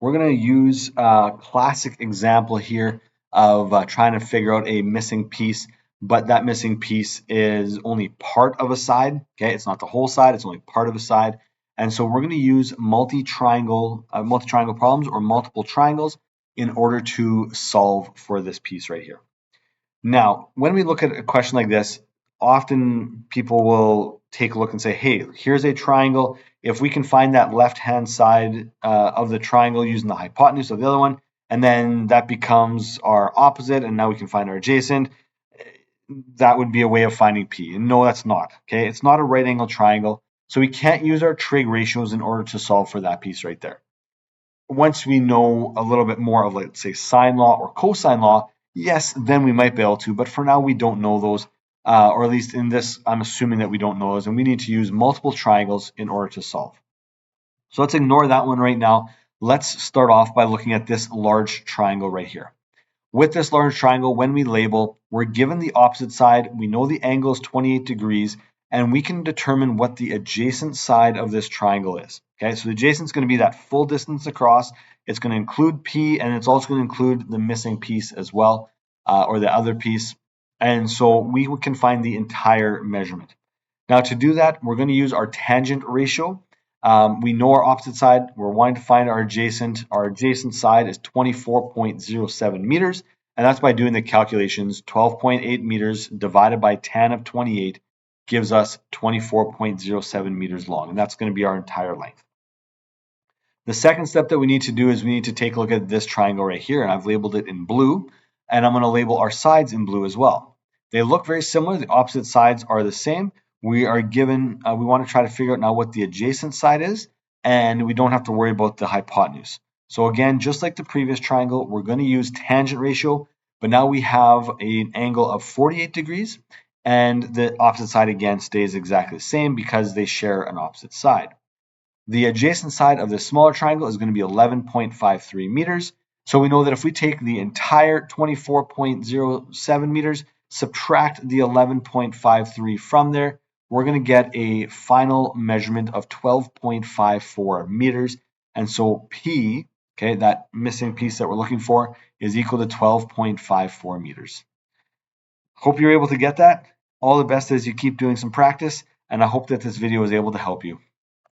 we're going to use a classic example here of trying to figure out a missing piece, but that missing piece is only part of a side. Okay, it's not the whole side, it's only part of a side. And so we're going to use multi-triangle problems or multiple triangles in order to solve for this piece right here. Now, when we look at a question like this, often people will take a look and say, hey, here's a triangle. If we can find that left-hand side of the triangle using the hypotenuse of the other one, and then that becomes our opposite, and now we can find our adjacent, that would be a way of finding P. And no, that's not. Okay, it's not a right angle triangle, so we can't use our trig ratios in order to solve for that piece right there. Once we know a little bit more of, let's say, sine law or cosine law, yes, then we might be able to, but for now we don't know those, or at least in this, I'm assuming that we don't know those, and we need to use multiple triangles in order to solve. So let's ignore that one right now. Let's start off by looking at this large triangle right here. With this large triangle, when we label, we're given the opposite side, we know the angle is 28 degrees, and we can determine what the adjacent side of this triangle is. Okay, so the adjacent is going to be that full distance across. It's going to include P, and it's also going to include the missing piece as well, or the other piece. And so we can find the entire measurement. Now to do that, we're going to use our tangent ratio. We know our opposite side. We're wanting to find our adjacent. Our adjacent side is 24.07 meters, and that's by doing the calculations. 12.8 meters divided by tan of 28 gives us 24.07 meters long, and that's going to be our entire length. The second step that we need to do is we need to take a look at this triangle right here, and I've labeled it in blue, and I'm going to label our sides in blue as well. They look very similar. The opposite sides are the same. We are given, we want to try to figure out now what the adjacent side is, and we don't have to worry about the hypotenuse. So again, just like the previous triangle, we're going to use tangent ratio, but now we have an angle of 48 degrees, and the opposite side again stays exactly the same because they share an opposite side. The adjacent side of this smaller triangle is going to be 11.53 meters. So we know that if we take the entire 24.07 meters, subtract the 11.53 from there, we're going to get a final measurement of 12.54 meters. And so P, okay, that missing piece that we're looking for, is equal to 12.54 meters. Hope you're able to get that. All the best as you keep doing some practice, and I hope that this video was able to help you.